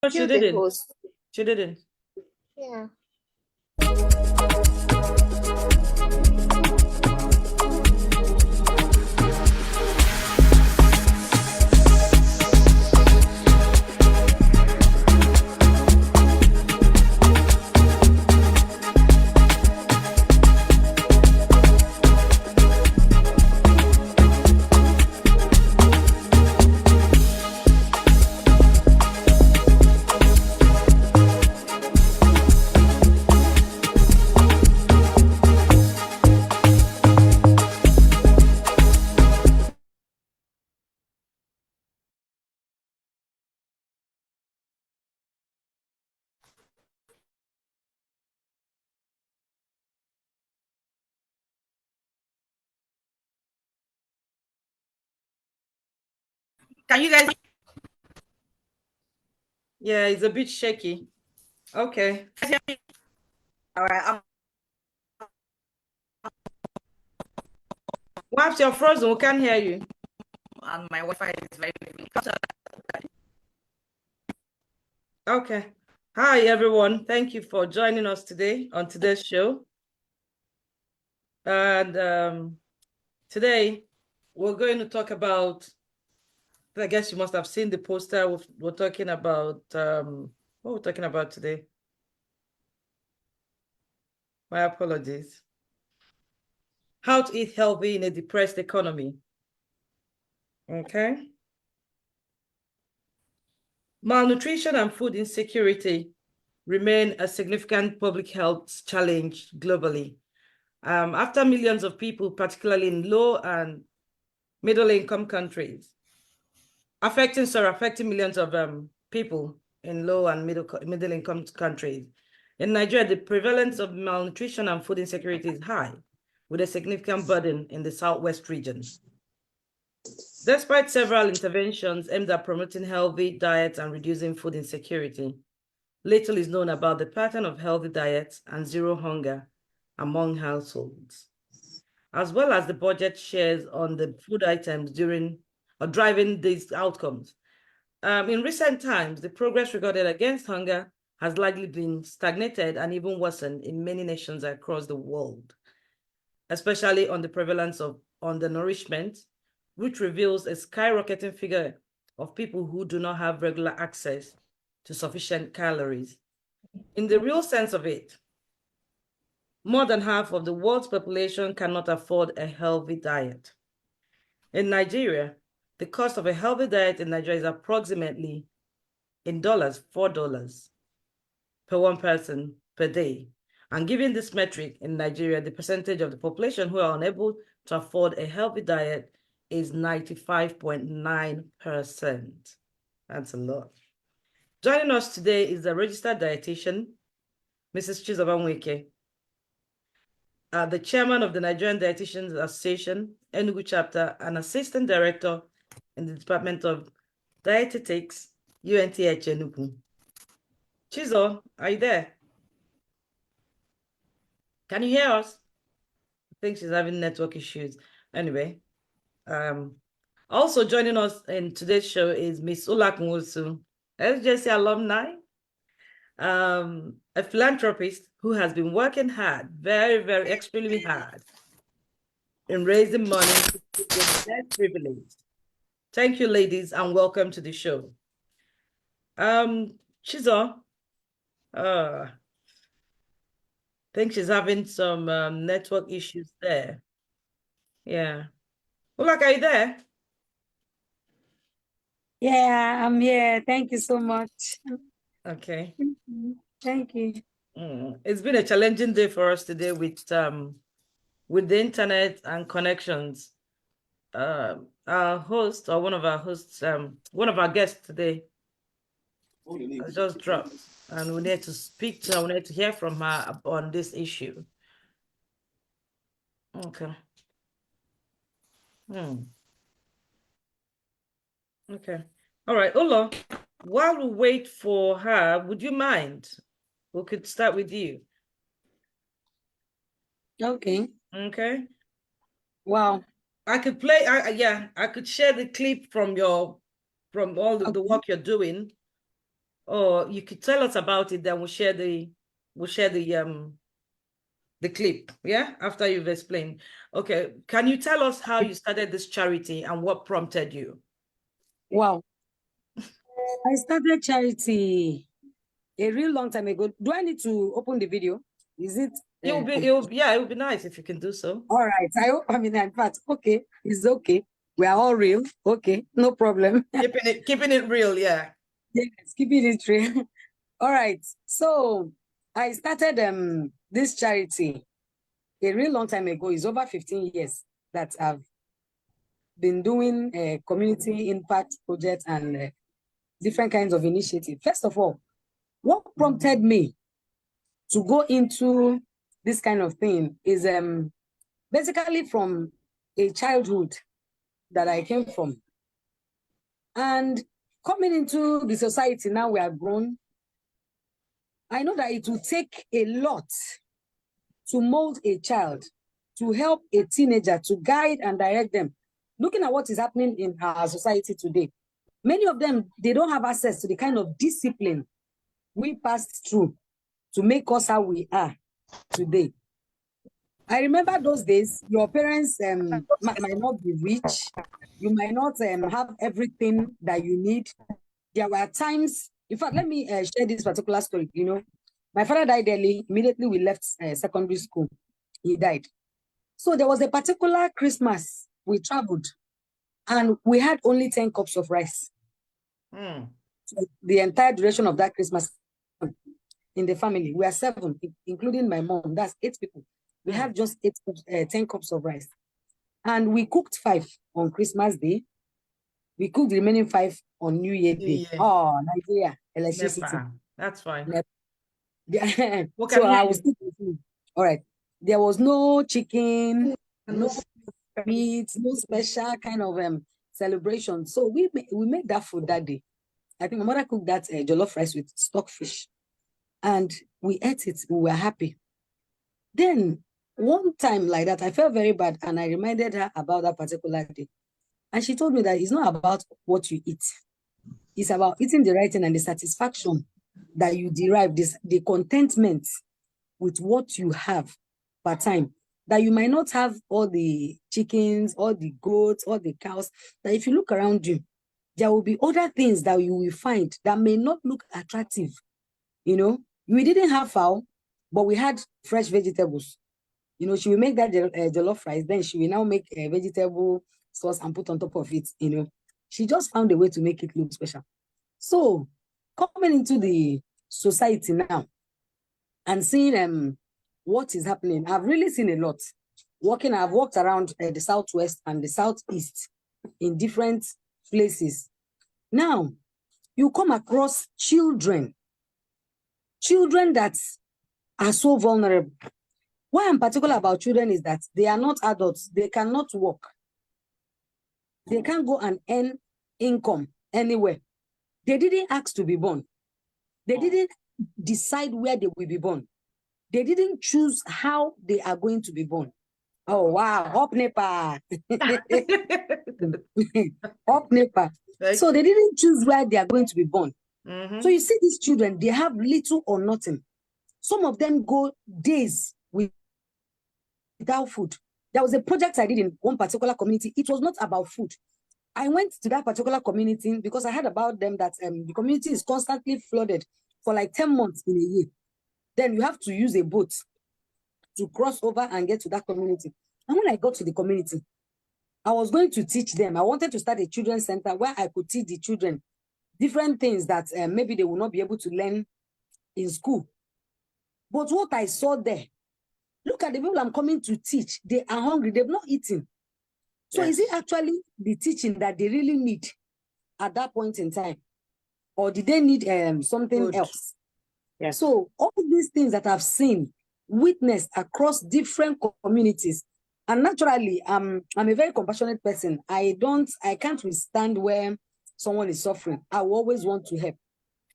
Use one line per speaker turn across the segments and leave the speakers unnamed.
No, she didn't.
host.
She didn't.
Yeah.
Can you guys? Yeah, it's a bit shaky. Okay. All right. Whilst you're frozen, we can't hear you. And my Wi-Fi is very weak. Okay. Hi, everyone. Thank you for joining us today on today's show. And today we're going to talk about, I guess you must have seen the poster. We're talking about, what we're talking about today. My apologies. How to eat healthy in a depressed economy. Okay. Malnutrition and food insecurity remain a significant public health challenge globally. After millions of people, particularly in low and middle-income countries, affecting millions of people in low and middle-income countries. In Nigeria, the prevalence of malnutrition and food insecurity is high, with a significant burden in the southwest region. Despite several interventions aimed at promoting healthy diets and reducing food insecurity, little is known about the pattern of healthy diets and zero hunger among households, as well as the budget shares on the food items driving these outcomes. In recent times, the progress recorded against hunger has likely been stagnated and even worsened in many nations across the world, especially on the prevalence of undernourishment, which reveals a skyrocketing figure of people who do not have regular access to sufficient calories. In the real sense of it, more than half of the world's population cannot afford a healthy diet. In Nigeria, the cost of a healthy diet in Nigeria is approximately, in dollars, $4 per one person per day. And given this metric in Nigeria, the percentage of the population who are unable to afford a healthy diet is 95.9%. That's a lot. Joining us today is the registered dietitian, Mrs. Chizoba Nweke, the chairman of the Nigerian Dietitians Association, Enugu chapter, and assistant director in the Department of Dietetics, UNTH Enugu. Chizo, are you there? Can you hear us? I think she's having network issues. Anyway, also joining us in today's show is Miss Uloaku Nwosu, SJC alumni, a philanthropist who has been working hard, very, very extremely hard, in raising money to the less privileged. Thank you, ladies, and welcome to the show. Chizo, I think she's having some network issues there. Yeah. Uloaku, are you there?
Yeah, I'm here. Thank you so much.
Okay.
Thank you.
It's been a challenging day for us today with the internet and connections. Our host, or one of our hosts, one of our guests today has just dropped, and we need to speak to her. We need to hear from her on this issue. Okay. Okay. All right, Ulo, while we wait for her, would you mind? We could start with you.
Okay.
Okay.
Wow.
I could play, I could share the clip from all the work you're doing Or you could tell us about it, then we'll share the clip, yeah, after you've explained. Okay, can you tell us how you started this charity and what prompted you?
Wow. I started charity a real long time ago. Do I need to open the video? Is it?
It would be nice if you can do so.
All right. In fact, okay, it's okay. We are all real. Okay, no problem.
Keeping it real, yeah.
Yes, keeping it real. All right. So I started this charity a real long time ago. It's over 15 years that I've been doing a community impact project and different kinds of initiatives. First of all, what prompted me to go into this kind of thing is basically from a childhood that I came from. And coming into the society now we are grown, I know that it will take a lot to mold a child, to help a teenager, to guide and direct them. Looking at what is happening in our society today, many of them, they don't have access to the kind of discipline we passed through to make us how we are today. I remember those days, your parents might not be rich. You might not have everything that you need. There were times, in fact, let me share this particular story. You know, my father died early. Immediately we left secondary school. He died. So there was a particular Christmas we traveled and we had only 10 cups of rice. So the entire duration of that Christmas in the family, we are 7, including my mom. That's 8 people. We have just 10 cups of rice. And we cooked 5 on Christmas Day. We cooked the remaining 5 on New Year Day. Oh, Nigeria, electricity.
That's fine.
So I was all right. There was no chicken, no meat, no special kind of celebration. So we made that food that day. I think my mother cooked that jollof rice with stockfish. And we ate it. We were happy. Then one time like that, I felt very bad and I reminded her about that particular day. And she told me that it's not about what you eat. It's about eating the right thing and the satisfaction that you derive, the contentment with what you have per time. That you might not have all the chickens, all the goats, all the cows. That if you look around you, there will be other things that you will find that may not look attractive. You know, we didn't have fowl, but we had fresh vegetables. You know, she will make that jollof rice, then she will now make a vegetable sauce and put on top of it. You know, she just found a way to make it look special. So coming into the society now and seeing what is happening, I've really seen a lot. I've walked around the Southwest and the Southeast in different places. Now, you come across children that are so vulnerable. Why I'm particular about children is that they are not adults. They cannot work. They can't go and earn income anywhere. They didn't ask to be born. They didn't decide where they will be born. They didn't choose how they are going to be born. Oh, wow. Up Nepa. Up Nepa. So they didn't choose where they are going to be born. So you see these children, they have little or nothing. Some of them go days without food. There was a project I did in one particular community. It was not about food. I went to that particular community because I heard about them that the community is constantly flooded for like 10 months in a year. Then you have to use a boat to cross over and get to that community. And when I got to the community, I was going to teach them. I wanted to start a children's center where I could teach the children different things that maybe they will not be able to learn in school. But what I saw there, look at the people I'm coming to teach. They are hungry. They've not eaten. So is it actually the teaching that they really need at that point in time? Or did they need something else? Yes. So all these things that I've seen, witnessed across different communities, and naturally, I'm a very compassionate person. I can't withstand where someone is suffering. I will always want to help,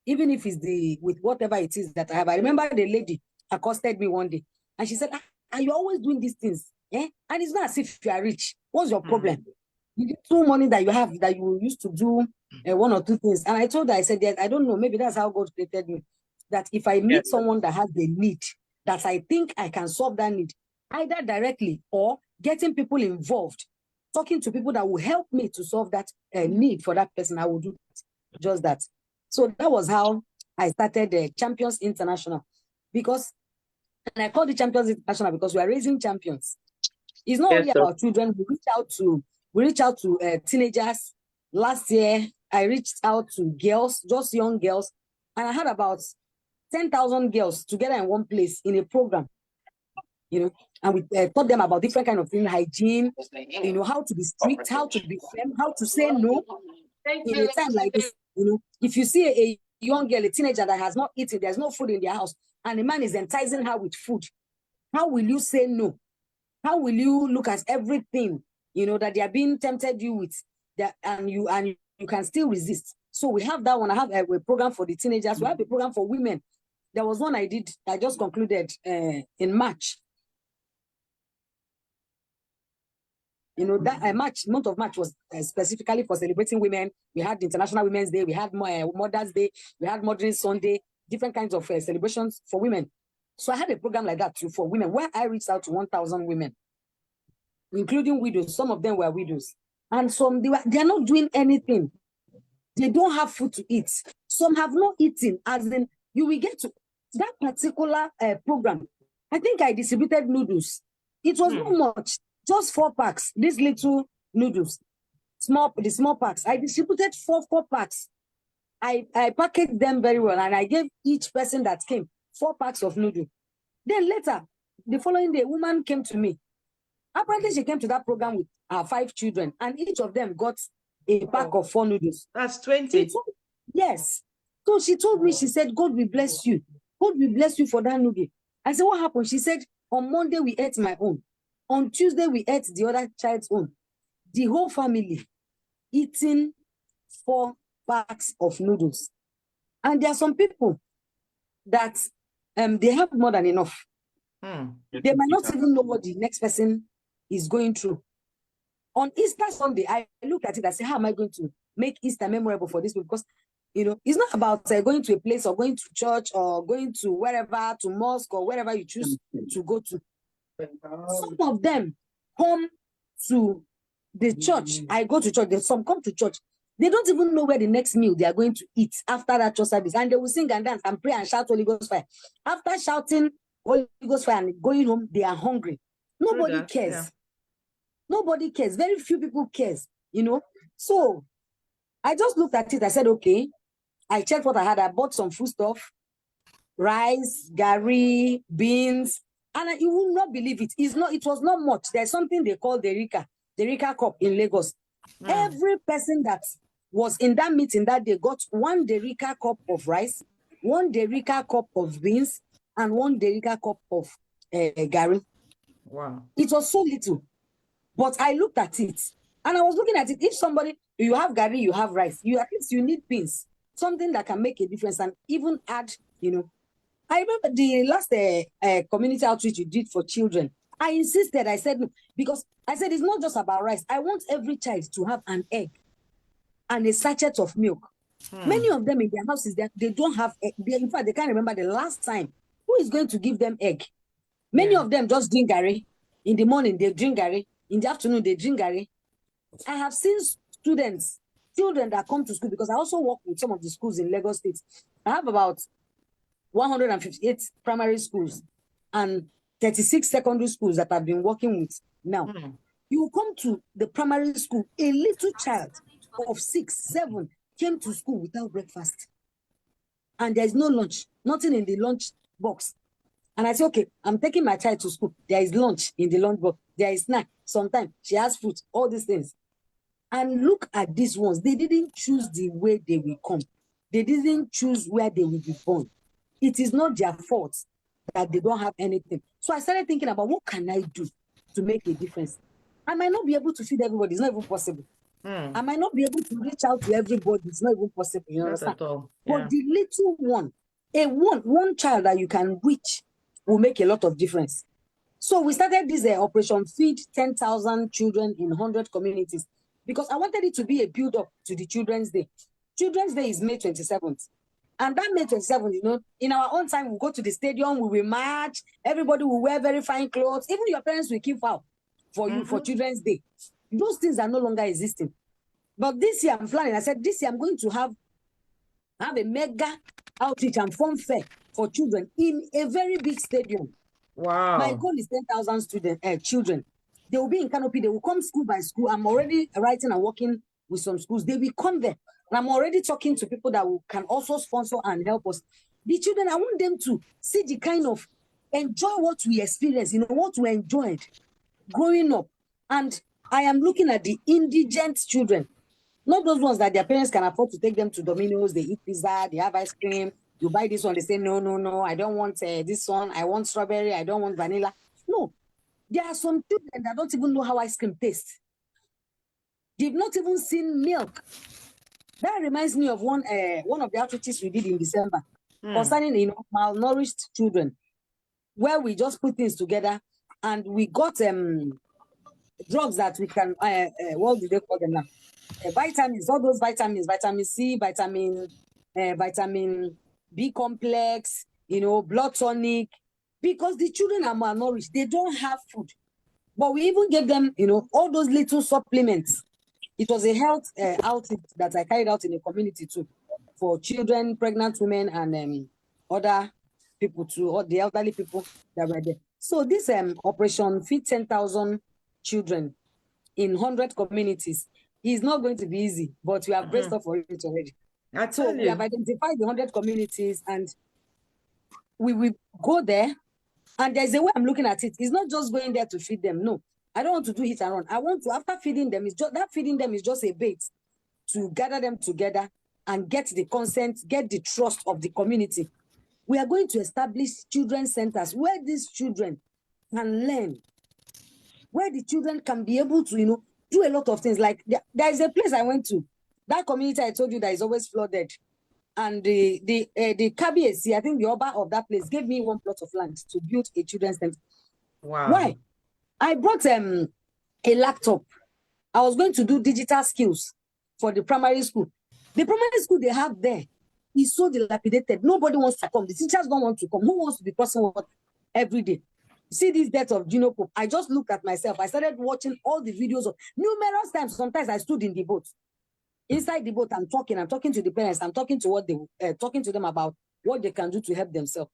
even if it's with whatever it is that I have. I remember the lady accosted me one day, and she said, "Are you always doing these things? Yeah? And it's not as if you are rich. What's your problem?" the little money that you have that you used to do one or two things. And I told her, I said, I don't know, maybe that's how God created me. That if I meet someone that has the need, that I think I can solve that need, either directly or getting people involved, talking to people that will help me to solve that need for that person, I will do just that. So that was how I started Champions International. Because, and I call it Champions International because we are raising champions. It's not only about children. We reach out to teenagers. Last year, I reached out to girls, just young girls, and I had about 10,000 girls together in one place in a program. And we taught them about different kind of things, hygiene, how to be strict, how to be firm, how to say no in a time like this. If you see a young girl, a teenager that has not eaten, there's no food in their house, and the man is enticing her with food, how will you say no? How will you look at everything, that they are being tempted you with, that and you can still resist? So we have that one. I have a program for the teenagers. We have a program for women. There was one I just concluded in March. That month of March was specifically for celebrating women. We had International Women's Day, we had Mother's Day, we had Mother's Sunday, different kinds of celebrations for women. So I had a program like that too for women, where I reached out to 1,000 women, including widows. Some of them were widows, and some they are not doing anything. They don't have food to eat. Some have not eaten. As in, you will get to that particular program. I think I distributed noodles. It was not much, just 4 packs. These little noodles, the small packs. I distributed four packs. I packaged them very well, and I gave each person that came 4 packs of noodles. Then later, the following day, a woman came to me. Apparently, she came to that program with her 5 children, and each of them got a pack of 4 noodles.
That's 20.
Yes. So she told me, she said, God will bless you. God will bless you for that noodle. I said, what happened? She said, on Monday, we ate my own. On Tuesday, we ate the other child's own. The whole family eating 4 packs of noodles. And there are some people that they have more than enough. They might not even know what the next person is going through. On Easter Sunday, I looked at it and said, how am I going to make Easter memorable for this people? Because, it's not about going to a place or going to church or going to wherever, to mosque or wherever you choose to go to. Some of them come to the church. I go to church. Some come to church. They don't even know where the next meal they are going to eat after that church service. And they will sing and dance and pray and shout Holy Ghost fire. After shouting Holy Ghost fire and going home, they are hungry. Nobody cares. Yeah. Nobody cares. Very few people cares, So I just looked at it. I said, okay. I checked what I had. I bought some food stuff, rice, gari, beans, and you will not believe it. It was not much. There's something they call the Rika cup in Lagos. Every person that was in that meeting that day got 1 Derika cup of rice, 1 Derika cup of beans, and 1 Derika cup of gari.
Wow.
It was so little. But I looked at it, and I was looking at it. If somebody, you have gari, you have rice, at least you need beans, something that can make a difference and even add, I remember the last community outreach you did for children. I insisted, I said, no, because I said, it's not just about rice. I want every child to have an egg and a sachet of milk. Many of them in their houses, they don't have egg. In fact, they can't remember the last time. Who is going to give them egg? Many of them just drink gari. In the morning, they drink gari. In the afternoon, they drink gari. I have seen children that come to school, because I also work with some of the schools in Lagos State. I have about 158 primary schools and 36 secondary schools that I've been working with now. You come to the primary school, a little child of 6, 7 came to school without breakfast. And there's no lunch, nothing in the lunch box. And I say, okay, I'm taking my child to school. There is lunch in the lunch box. There is snack. Sometimes she has fruit, all these things. And look at these ones. They didn't choose the way they will come. They didn't choose where they will be born. It is not their fault that they don't have anything. So I started thinking about, what can I do to make a difference? I might not be able to feed everybody. It's not even possible. I might not be able to reach out to everybody. It's not even possible. You understand?
Not at all. Yeah.
But the little one child that you can reach will make a lot of difference. So we started this Operation Feed 10,000 Children in 100 communities. because I wanted it to be a build-up to the Children's Day. Children's Day is May 27th. And that May 27th, you know, in our own time, we'll go to the stadium, we will march, everybody will wear very fine clothes. Even your parents will keep out for you for Children's Day. Those things are no longer existing. But this year I'm planning, I said, this year I'm going to have a mega outreach and fun fair for children in a very big stadium.
Wow.
My goal is 10,000 children. They will be in Canopy. They will come school by school. I'm already writing and working with some schools. They will come there. And I'm already talking to people that can also sponsor and help us. The children, I want them to see the kind of enjoy what we experienced, you know, what we enjoyed growing up. And I am looking at the indigent children, not those ones that their parents can afford to take them to Domino's, they eat pizza, they have ice cream. You buy this one, they say, no, I don't want this one. I want strawberry, I don't want vanilla. No, there are some children that don't even know how ice cream tastes. They've not even seen milk. That reminds me of one of the outreaches we did in December concerning, you know, malnourished children, where we just put things together and we got drugs that we can, what do they call them now? Vitamins, all those vitamins, vitamin C, vitamin B complex, you know, blood tonic, because the children are malnourished. They don't have food. But we even gave them, you know, all those little supplements. It was a health outreach that I carried out in the community too, for children, pregnant women, and other people too, or the elderly people that were there. So this operation Feed 10,000 Children in 100 communities is not going to be easy, but we have braced up for it already. So we have identified the 100 communities and we will go there. And there's a way I'm looking at it. It's not just going there to feed them. No, I don't want to do hit and run. I want to, after feeding them, feeding them is just a bait to gather them together and get the consent, get the trust of the community. We are going to establish children's centers where these children can learn, where the children can be able to, you know, do a lot of things. Like there is a place I went to, that community I told you that is always flooded. And the Kabiesi, I think the Oba of that place, gave me one plot of land to build a children's center.
Wow.
Why? I brought a laptop. I was going to do digital skills for the primary school. The primary school they have there is so dilapidated. Nobody wants to come. The teachers don't want to come. Who wants to be crossing water every day? See this death of Gino Pope. I just looked at myself. I started watching all the videos of numerous times. Sometimes I stood in the boat. Inside the boat, I'm talking to the parents. I'm talking to talking to them about what they can do to help themselves.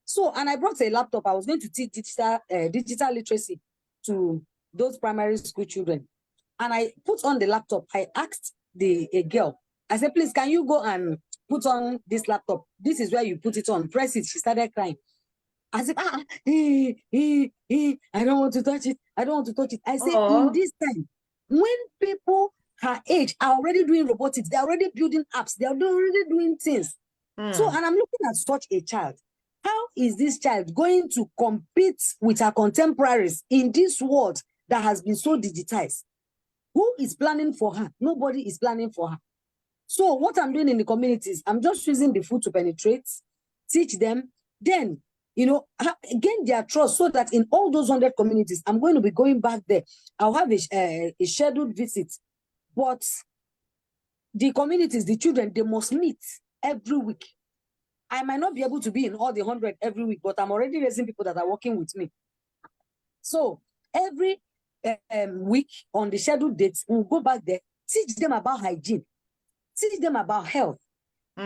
So, and I brought a laptop. I was going to teach digital literacy to those primary school children. And I put on the laptop. I asked a girl, I said, please, can you go and put on this laptop? This is where you put it on. Press it. She started crying. I said, I don't want to touch it. I don't want to touch it. I said, in this time, when people her age are already doing robotics, they're already building apps, they're already doing things. So, and I'm looking at such a child. How is this child going to compete with her contemporaries in this world that has been so digitized? Who is planning for her? Nobody is planning for her. So what I'm doing in the communities, I'm just using the food to penetrate, teach them, then, you know, gain their trust so that in all those 100 communities, I'm going to be going back there. I'll have a scheduled visit. But the communities, the children, they must meet every week. I might not be able to be in all the 100 every week, but I'm already raising people that are working with me. So every week on the scheduled dates, we'll go back there, teach them about hygiene, teach them about health,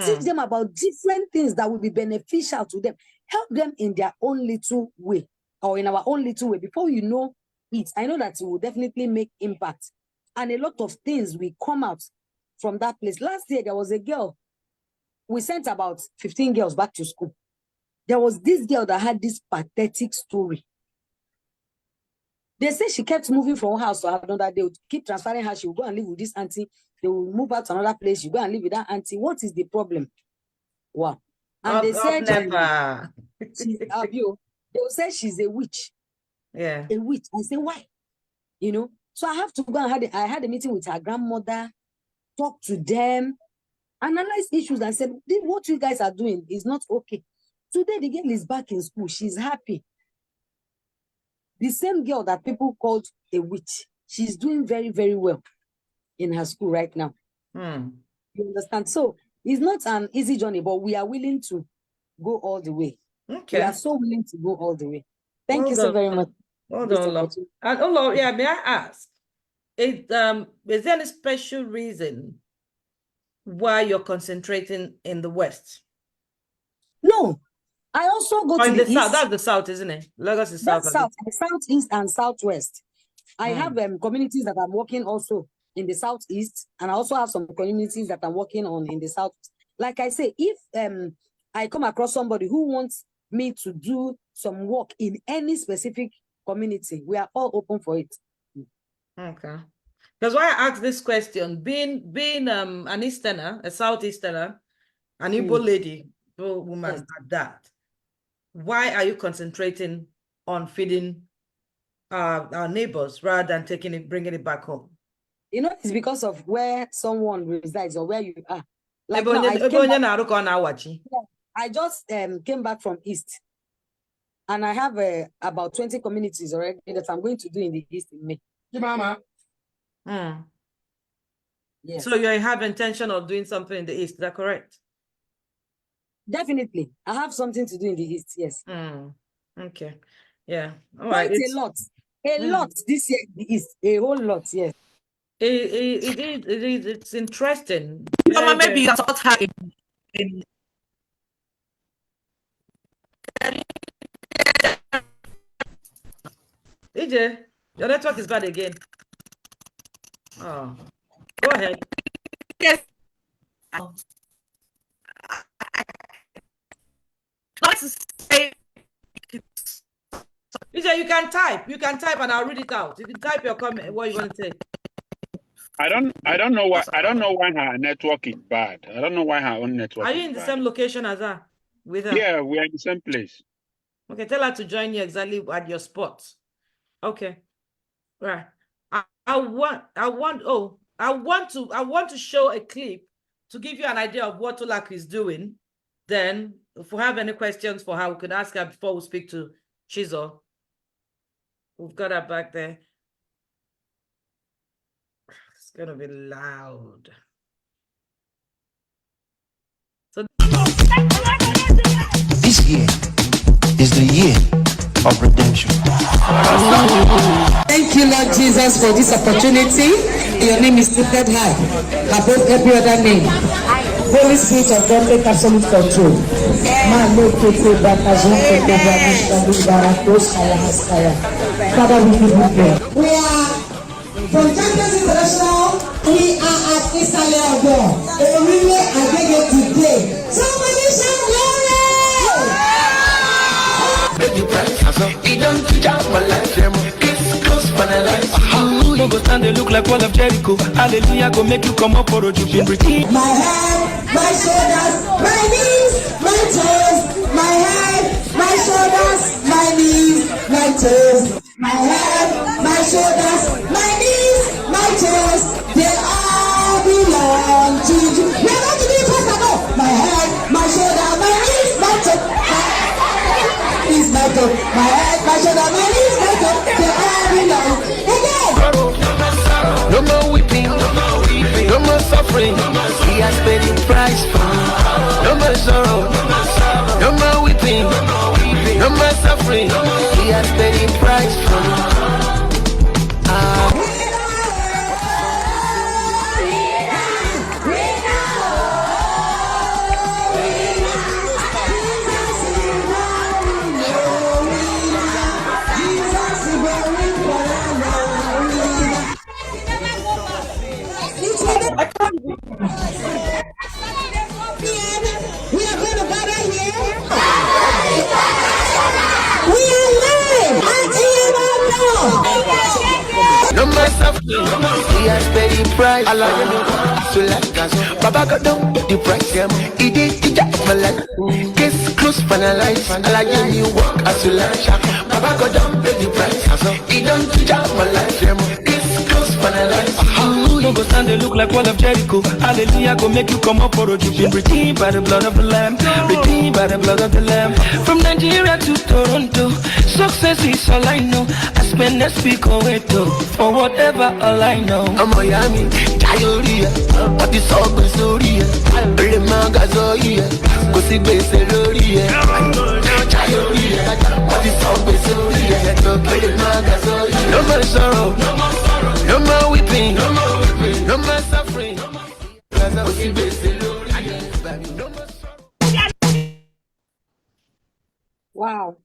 teach them about different things that will be beneficial to them, help them in their own little way or in our own little way. Before you know it, I know that it will definitely make impact. And a lot of things will come out from that place. Last year, there was a girl. We sent about 15 girls back to school. There was this girl that had this pathetic story. They say she kept moving from one house to another. They would keep transferring her. She would go and live with this auntie. They will move out to another place. You go and live with that auntie. What is the problem? Wow. And they said, they will say she's a witch.
Yeah.
A witch. I say, why? You know? So I have to go and I had a meeting with her grandmother, talk to them, analyze issues and said, what you guys are doing is not okay. Today, the girl is back in school. She's happy. The same girl that people called a witch, she's doing very, very well. in her school right now.
You
understand? So it's not an easy journey, but we are willing to go all the way.
Okay.
We are so willing to go all the way. Thank you so very much.
Hold on. And yeah, may I ask, is there any special reason why you're concentrating in the West?
No, I also go to the east.
South. That's the South, isn't it? Lagos is South.
That's South, Southeast and Southwest. I have communities that I'm working also in the Southeast, and I also have some communities that I'm working on in the South. Like I say, if I come across somebody who wants me to do some work in any specific community, we are all open for it.
Okay. Because why I asked this question, being an Easterner, a Southeasterner, an Igbo lady, woman at that, why are you concentrating on feeding our neighbors rather than bringing it back home?
You know, it's because of where someone resides or where you are. Like I just came back from East, and I have about 20 communities already that I'm going to do in the East in May. Mama.
Yes. So you have intention of doing something in the East, is that correct?
Definitely. I have something to do in the East, yes.
Okay. Yeah.
All right. Quite a lot. A lot this year in the East. A whole lot, yes.
It is. It's interesting.
Mama, maybe you can support her in
EJ, your network is bad again. Oh, go ahead.
Yes.
EJ, you can type. You can type, and I'll read it out. You can type your comment. What you want to say?
I don't know why her network is bad. I don't know why her own network.
Are you in the same location as her? With her?
Yeah, we are in the same place.
Okay, tell her to join you exactly at your spot. Okay, right. I want to show a clip to give you an idea of what Uloaku is doing. Then, if we have any questions for her, we can ask her before we speak to Chizo. We've got her back there. It's gonna be loud. So
this year is the year of redemption.
Thank you, Lord Jesus, for this opportunity. Your name is lifted high above every other name. Holy Spirit of God, take absolute control. Father, we give you praise. We are from Champions International. We are at Israel of God. We really are getting today. Somebody shout glory!
No go stand they look like wall of Jericho. Hallelujah, go make you come up for a jumping breath.
My head, my shoulders, my knees, my toes. My head, my shoulders, my knees, my toes. My head, my shoulders, my knees, my toes. They all belong to you. We are not to be first at all. My head, my shoulder, my knees, my toes. My toe, my head, my shoulder, my knees, my toes. They all belong.
No more weeping, no more suffering. He has paid the price for me. No more sorrow, no more weeping, no more suffering. He has paid the price for me.
We are going to gather here. We are live at
no more suffering. He has paid the price. Baba got down the price. He did the job for life. Case close, finalized. I you walk as you like. Baba got down the price. He done the job for life. Case close, finalized. No go stand they look like wall of Jericho. Hallelujah, go make you come up for a you've been redeemed by the blood of the Lamb. Redeemed by the blood of the Lamb. From Nigeria to Toronto, Success is all I know. I spend next week on it for whatever all I know. I'm Miami, Diarrhea, but it's all good story. Remaga Zoya, Gossy Base Loria, Diarrhea, but it's all good story. Remaga Zoya, no more sorrow, no more weeping, no more suffering. Gossy Base Loria, no more sorrow.
Wow.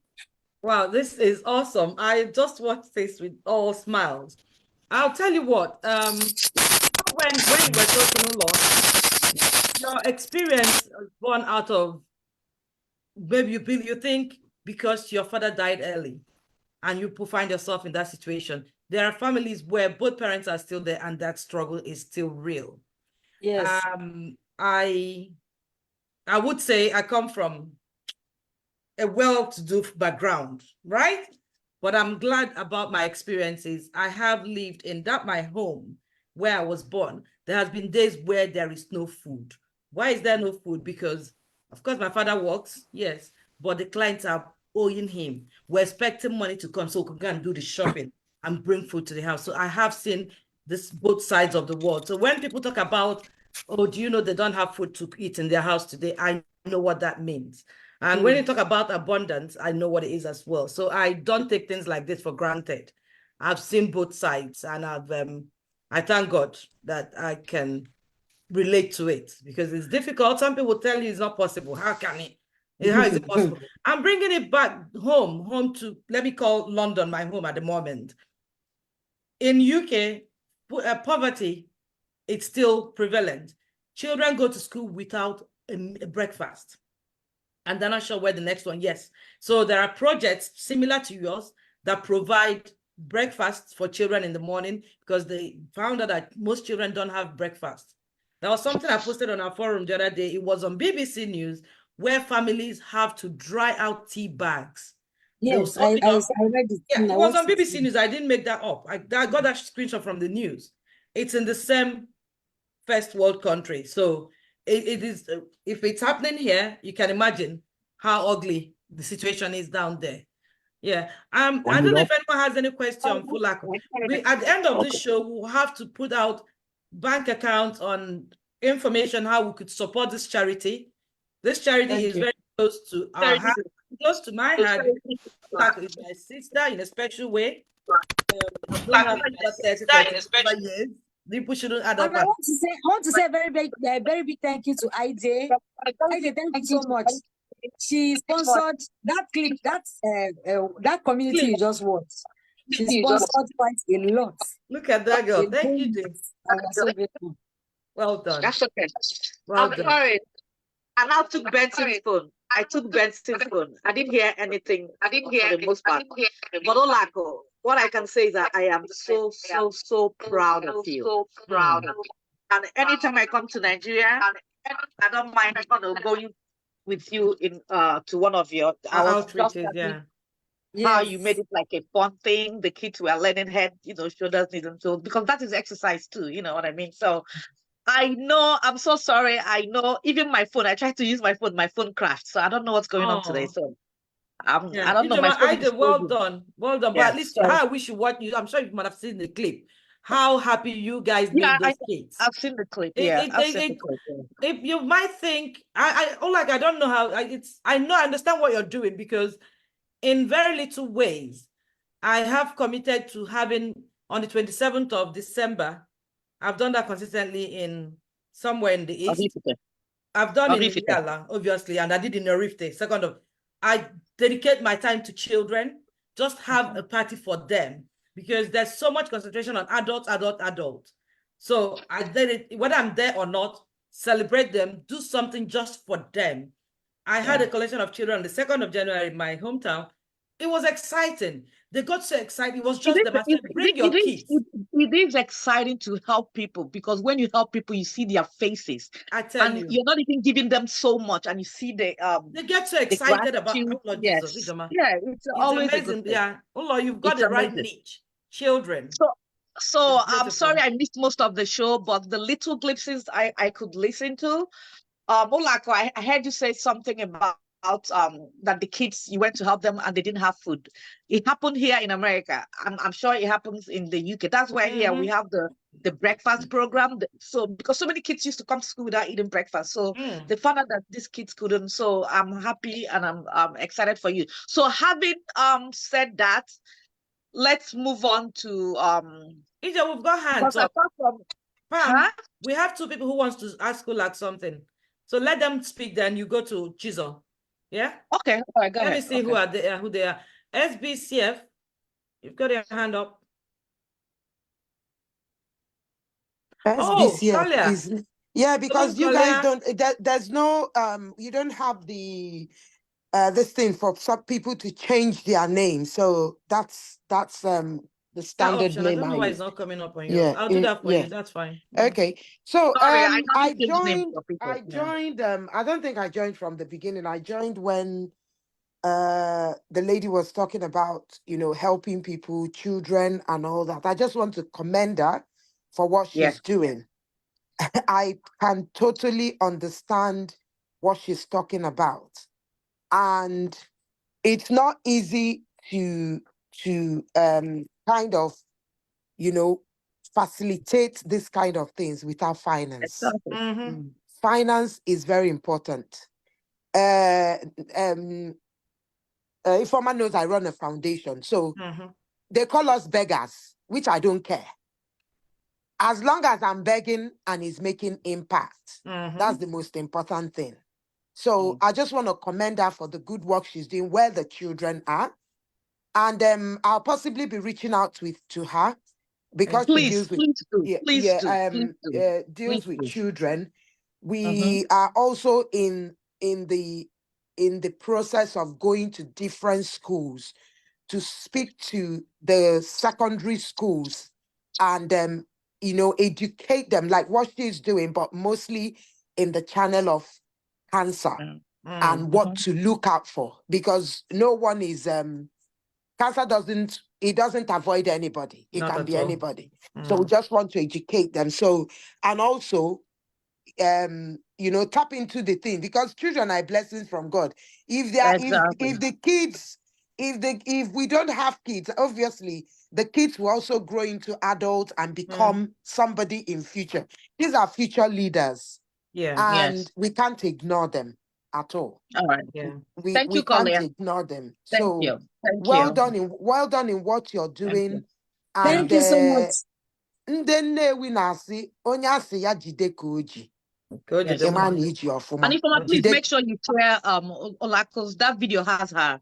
Wow, this is awesome. I just watched this with all smiles. I'll tell you what, when you were talking a lot, your experience was born out of maybe you think because your father died early and you find yourself in that situation. There are families where both parents are still there and that struggle is still real.
Yes.
I would say I come from a well-to-do background, right? But I'm glad about my experiences. I have lived in my home where I was born. There has been days where there is no food. Why is there no food? Because, of course, my father works, yes, but the clients are owing him. We're expecting money to come so we can go and do the shopping and bring food to the house. So I have seen this both sides of the world. So when people talk about, oh, do you know they don't have food to eat in their house today? I know what that means. And when you talk about abundance, I know what it is as well. So I don't take things like this for granted. I've seen both sides, and I thank God that I can relate to it because it's difficult. Some people tell you it's not possible. How can it? How is it possible? I'm bringing it back home to, let me call London my home at the moment. In UK, poverty, it's still prevalent. Children go to school without a breakfast. And they're not sure where the next one, yes. So there are projects similar to yours that provide breakfast for children in the morning because they found out that most children don't have breakfast. That was something I posted on our forum the other day. It was on BBC News where families have to dry out tea bags.
Yes, I read it.
Yeah, it was on BBC News. I didn't make that up. I got that screenshot from the news. It's in the same first world country. So it is, if it's happening here, you can imagine how ugly the situation is down there. Yeah. I don't know if anyone has any question, Uloaku. At the end of this show, we'll have to put out bank accounts on information how we could support this charity. This charity is very close to our heart, close to my heart. Uloaku is my sister in a special way. I've known her for years. People shouldn't add up.
I want to say a very big thank you to IJ. IJ, thank you so much. She sponsored that clip, that community you just watched. She sponsored quite a lot.
Look at that girl. Thank you, James.
I'm so grateful.
Well done.
That's okay.
Well
I'm
done.
sorry. I now took Benson's phone. I took Benson's phone. I didn't hear anything. For the most part. But Uloaku, what I can say is that I am so proud of you. So proud of you. And anytime I come to Nigeria, I don't mind going with you in to one of your
outreaches. Yeah.
How you made it like a fun thing. The kids were learning head, shoulders, knees, and toes, because that is exercise too. You know what I mean? So I know, I'm so sorry. I know, even my phone, I tried to use my phone crashed. So I don't know what's going on today. So I don't know.
Well done. Well done. But at least I wish you what you, I'm sure you might have seen the clip. How happy you guys made those kids.
I've seen the clip.
If you might think, I don't know how I understand what you're doing, because in very little ways, I have committed to having on the 27th of December. I've done that consistently in somewhere in the east. I've done in Yala, obviously, and I did in Orifte. I dedicate my time to children, just have a party for them, because there's so much concentration on adults. So I did it, whether I'm there or not, celebrate them, do something just for them. I had a collection of children on the 2nd of January in my hometown. It was exciting. They got so excited. It was just them. I said, bring your kids.
It is exciting to help people, because when you help people, you see their faces.
I tell you.
You're not even giving them so much, and you see they
get so excited about
Jesus. Yeah, it's always
amazing. You've got the right niche. Children.
So I'm sorry I missed most of the show, but the little glimpses I could listen to. Uloaku, I heard you say something about that the kids, you went to help them and they didn't have food. It happened here in America. I'm sure it happens in the UK. That's why here we have the breakfast program. So because so many kids used to come to school without eating breakfast, so they found out that these kids couldn't. So I'm happy and I'm excited for you. So having said that, let's move on to
Ija, we've got hands up.
apart from
Pam, we have 2 people who wants to ask Uloaku something. So let them speak, then you go to Chizo. Yeah?
Okay, all right, go ahead.
Let me see who they are. SBCF, you've got your hand up.
SBCF is, yeah, because you guys
Kalia.
don't, there's no, you don't have the, this thing for some people to change their name. So that's the
That
standard
option, I
name.
don't know why it's not coming up on yours.
Yeah,
I'll do that for
yeah.
you. That's fine.
Okay. So
Sorry,
I
change names
joined,
for people.
I don't think I joined from the beginning. I joined when the lady was talking about, you know, helping people, children and all that. I just want to commend her for what she's doing. I can totally understand what she's talking about. And it's not easy to kind of, you know, facilitate this kind of things without finance.
Exactly.
Finance is very important. Informa knows I run a foundation, so they call us beggars, which I don't care. As long as I'm begging and it's making impact, that's the most important thing. So I just want to commend her for the good work she's doing where the children are. And I'll possibly be reaching out to her because she deals with deals with children. We are also in the process of going to different schools to speak to the secondary schools and you know, educate them like what she's doing, but mostly in the channel of cancer and what to look out for, because no one is cancer doesn't avoid anybody. It can be anybody. So we just want to educate them. So, and also you know, tap into the thing, because children are blessings from God. If they are, if the kids, if we don't have kids, obviously the kids will also grow into adults and become somebody in future. These are future leaders. And we can't ignore them at all.
All right.
We can't ignore them.
Thank you.
Well done in what you're doing.
Thank you so much.
We nasi onye asị ya jide ka oji.
And if please make sure you share Uloaku's, that video has her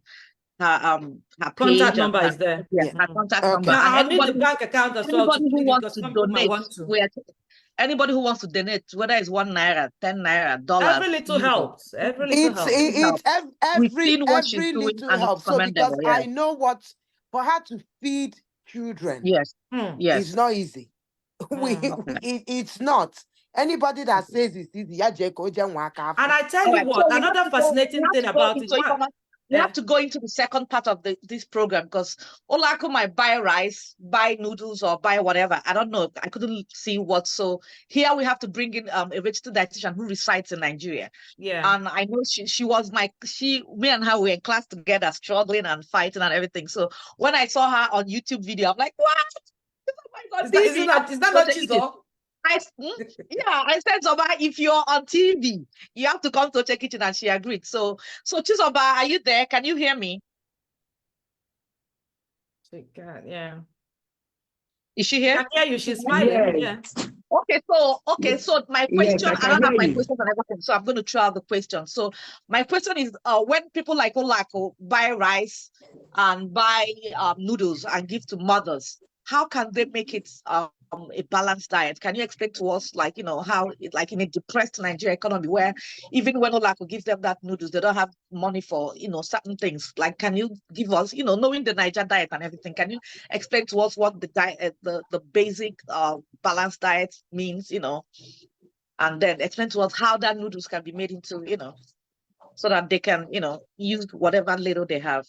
contact number is there.
Her contact number.
Now,
And
I need the bank account as well.
Anybody who wants to donate, anybody who wants to donate, whether it's 1 naira, 10 naira, $1,
every little helps. Every little helps.
Every little helps. So because I know what, for her to feed children, it's not easy. It's not. Anybody that says it's easy, and
I tell you what, another fascinating thing about it.
You have to go into the second part of this program, because Uloaku might buy rice, buy noodles, or buy whatever. I don't know. I couldn't see what. So here we have to bring in a registered dietitian who resides in Nigeria. And I know she was me and her were in class together, struggling and fighting and everything. So when I saw her on YouTube video, I'm like, what? Oh my God,
is that not Chizo?
I said, Zoba, if you're on TV, you have to come to Oche Kitchen, and she agreed. So Chizoba, are you there? Can you hear me?
Yeah.
Is she here?
I can hear you. She's smiling. Yeah.
Okay, so my question, I don't have my question and everything, so I'm going to throw out the question. So my question is, when people like Uloaku buy rice and buy noodles and give to mothers, how can they make it a balanced diet? Can you explain to us, like, you know, how, like in a depressed Nigeria economy where even when Uloaku gives them that noodles, they don't have money for, you know, certain things. Like, can you give us, you know, knowing the Niger diet and everything, can you explain to us what the diet, the basic balanced diet means, you know, and then explain to us how that noodles can be made into, you know, so that they can, you know, use whatever little they have.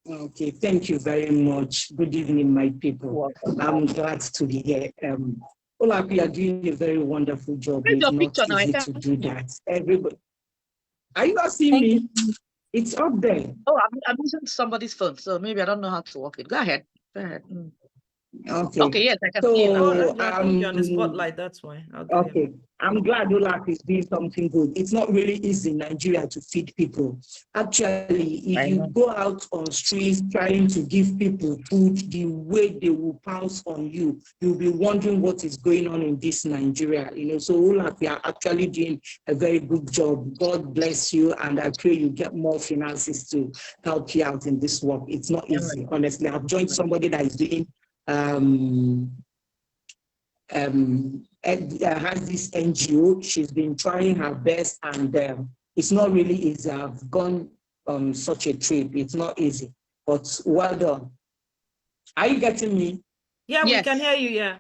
Okay, thank you very much. Good evening, my people. I'm glad to be here. Uloaku, you are doing a very wonderful job. It's not easy to do that. Are you not seeing me? It's up there.
Oh, I'm using somebody's phone, so maybe I don't know how to work it. Go ahead. Go ahead.
Okay.
Okay, yes, I can see you now.
Oh, I think you're on the spotlight, that's why.
Okay, I'm glad Uloaku is doing something good. It's not really easy in Nigeria to feed people. Actually, if you go out on streets trying to give people food, the way they will pounce on you, you'll be wondering what is going on in this Nigeria. You know, so Uloaku, you are actually doing a very good job. God bless you, and I pray you get more finances to help you out in this work. It's not easy, honestly. I've joined somebody that is doing has this NGO. She's been trying her best, and it's not really easy. I've gone on such a trip. It's not easy, but well done. Are you getting me?
Yeah, we can hear you. Yeah.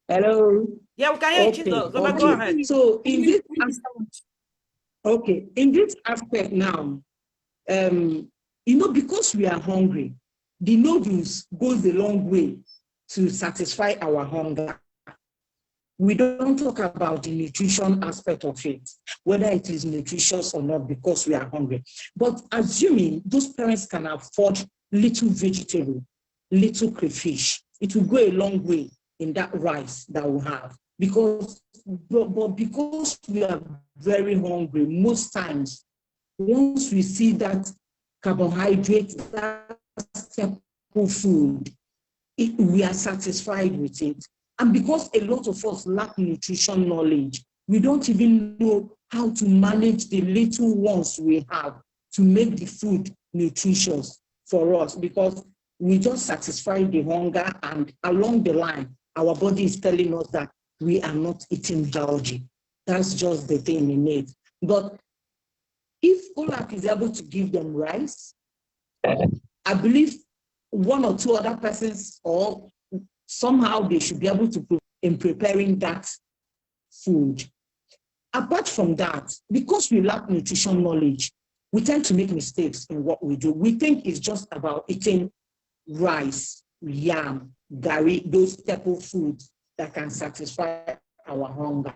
Hello.
Yeah, we can hear you. Chizoba, go ahead.
So in this, in this aspect now, you know, because we are hungry, the noodles goes a long way to satisfy our hunger. We don't talk about the nutrition aspect of it, whether it is nutritious or not, because we are hungry. But assuming those parents can afford little vegetable, little crayfish, it will go a long way in that rice that we have. Because we are very hungry, most times, once we see that carbohydrate, that staple food, we are satisfied with it. And because a lot of us lack nutrition knowledge, we don't even know how to manage the little ones we have to make the food nutritious for us, because we just satisfy the hunger, and along the line, our body is telling us that we are not eating healthy. That's just the thing in it. But if Uloaku is able to give them rice, I believe one or two other persons, or somehow they should be able to in preparing that food. Apart from that, because we lack nutrition knowledge, we tend to make mistakes in what we do. We think it's just about eating rice, yam, gari, those staple foods that can satisfy our hunger.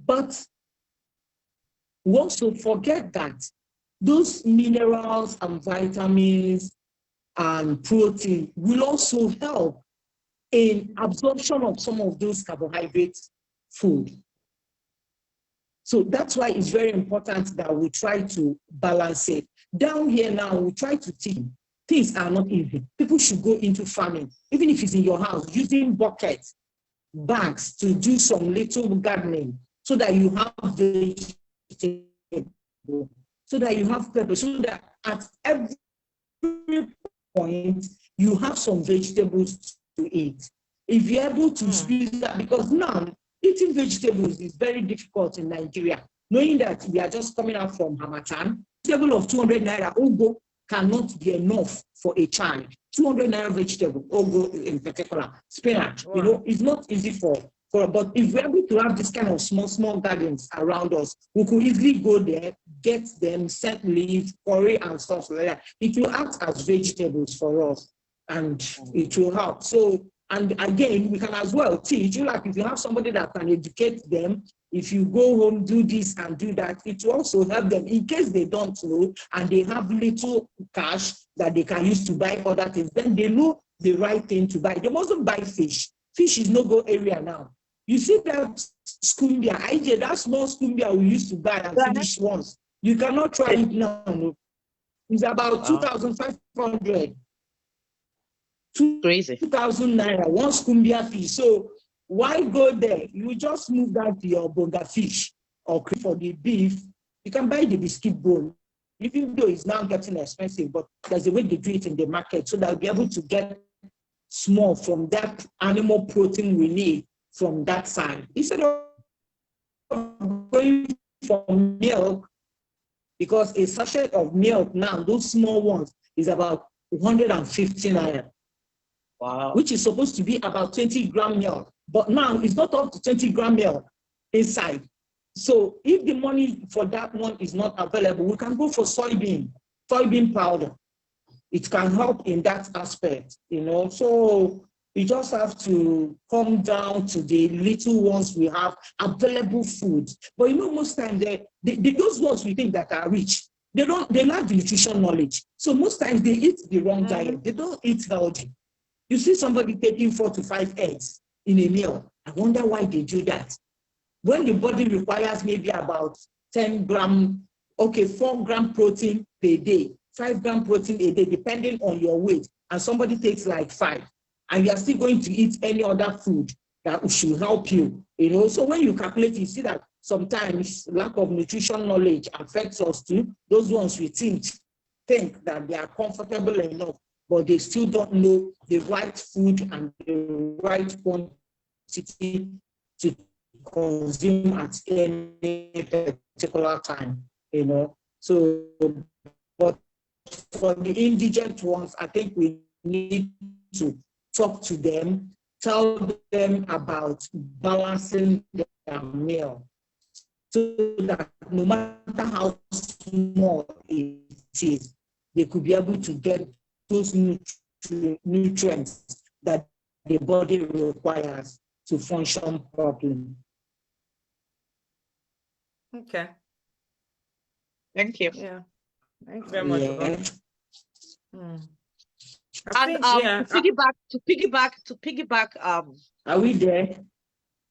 But we also forget that those minerals and vitamins and protein will also help in absorption of some of those carbohydrate food. So that's why it's very important that we try to balance it. Down here now, we try to teach. Things are not easy. People should go into farming, even if it's in your house, using buckets, bags to do some little gardening, so that you have vegetables, so that you have pepper, so that at every point you have some vegetables to eat. If you're able to squeeze that, because now eating vegetables is very difficult in Nigeria, knowing that we are just coming out from Hamatan. Vegetable of 200 naira ugu cannot be enough for a child. 200 naira vegetable, ugu in particular, spinach, you know, it's not easy for, but if we're able to have this kind of small gardens around us, we could easily go there, get them, set leaves, curry and stuff like that. It will act as vegetables for us, and it will help. So, and again, we can as well teach, like if you have somebody that can educate them, if you go home, do this and do that, it will also help them in case they don't know and they have little cash that they can use to buy other things, then they know the right thing to buy. They mustn't buy fish. Fish is no-go area now. You see that scumbia, IJ, that small scumbia we used to buy and finish once. You cannot try it now. It's about 2,500.
Crazy.
2,000 naira, one scumbia fish. So why go there? You just move that to your bonga fish or for the beef. You can buy the biscuit bone, even though it's now getting expensive, but there's a way they do it in the market so that we'll be able to get small from that animal protein we need from that side. Instead of going for milk, because a sachet of milk now, those small ones, is about 150 naira. Wow. Which is supposed to be about 20 gram milk. But now it's not up to 20 gram milk inside. So if the money for that one is not available, we can go for soybean powder. It can help in that aspect, you know. So we just have to come down to the little ones we have, available food. But you know, most times those ones we think that are rich, they lack the nutrition knowledge. So most times they eat the wrong diet. They don't eat healthy. You see somebody taking 4 to 5 eggs in a meal. I wonder why they do that. When the body requires maybe about 10 gram, 4 gram protein per day, 5 gram protein a day, depending on your weight, and somebody takes like 5, and you are still going to eat any other food that should help you, So when you calculate, you see that sometimes lack of nutrition knowledge affects us too. Those ones we think that they are comfortable enough, but they still don't know the right food and the right quantity to consume at any particular time, So, but for the indigent ones, I think we need to talk to them, tell them about balancing their meal, so that no matter how small it is, they could be able to get those nutrients that the body requires to function properly.
Okay.
Thank you.
Yeah. Thank you very much.
And to piggyback.
Are we there?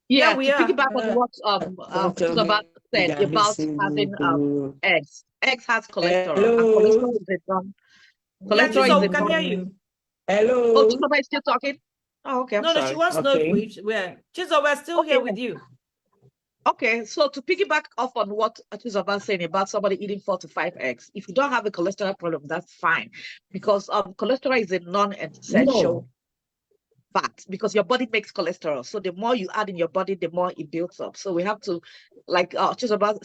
Yeah,
we
to
are.
piggyback on what Chizoba said about having eggs. Eggs has cholesterol.
Hello?
And cholesterol is a non.
Yeah,
Cholesterol
Chizoba,
is a
can
non.
hear you.
Hello?
Oh, Chizoba is still talking? Oh, okay, I'm sorry.
No, she wants to know where. Chizoba, we're still here with you.
Okay, so to piggyback off on what Chizoba is saying about somebody eating 4 to 5 eggs, if you don't have a cholesterol problem, that's fine, because cholesterol is a non-essential fat, because your body makes cholesterol. So the more you add in your body, the more it builds up. So we have to, like Chizoba,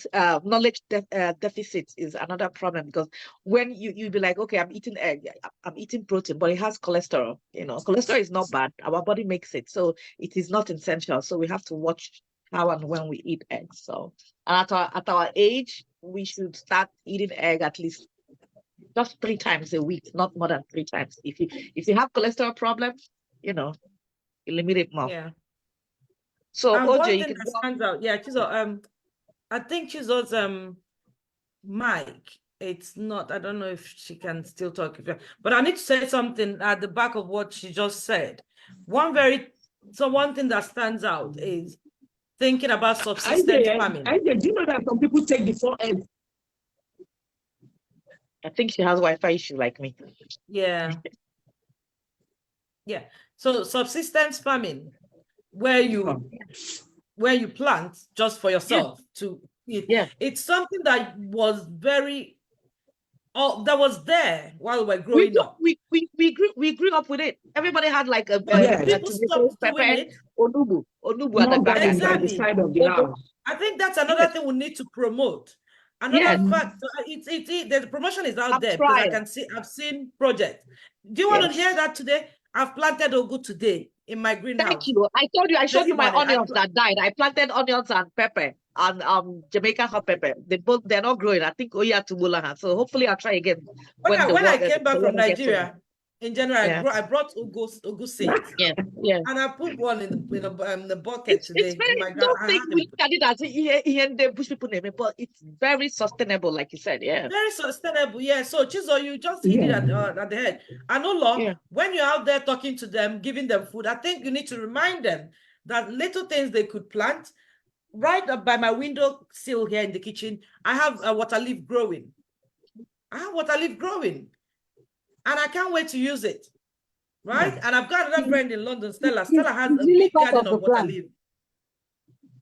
knowledge deficit is another problem, because when you be like, okay, I'm eating egg, I'm eating protein, but it has cholesterol. Cholesterol is not bad. Our body makes it, so it is not essential. So we have to watch how and when we eat eggs. So, and at our age, we should start eating egg at least just 3 times a week, not more than 3 times. If you have cholesterol problems, eliminate more.
Yeah.
So
and
OJ,
one
you
thing
can
that stands out, Chizo, I think Chizo's mic, it's not, I don't know if she can still talk, but I need to say something at the back of what she just said. One thing that stands out is thinking about subsistence farming.
Do you know that some people take the 4 eggs?
I think she has Wi-Fi issue like me.
Yeah. Yeah. So subsistence farming, where you plant just for yourself to eat.
Yeah.
It's something that was that was there while we were growing up.
We grew up with it. Everybody had like a
people stopped doing it.
Onubu at the back.
Exactly.
The side of the house.
I think that's another thing we need to promote. Another fact, the promotion is out there because I've seen projects. Do you want to hear that today? I've planted Ogu today in my greenhouse.
Thank you. I told you, I showed you my onions that died. I planted onions and pepper and Jamaican hot pepper. They're not growing. I think Oya to Mulaha. So hopefully I'll try again.
When I came back from Nigeria in January, I brought Ugu seeds.
Yeah.
And I put one in the bucket today.
It's very, don't think we look at it as here the bush people name it, but it's very sustainable, like you said. Yeah.
Very sustainable. Yeah. So Chizo, you just hit it at the head. And when you're out there talking to them, giving them food, I think you need to remind them that little things they could plant. Right up by my window sill here in the kitchen, I have a water leaf growing. And I can't wait to use it. Right? And I've got another friend in London, Stella. Stella has a big garden of water leaf.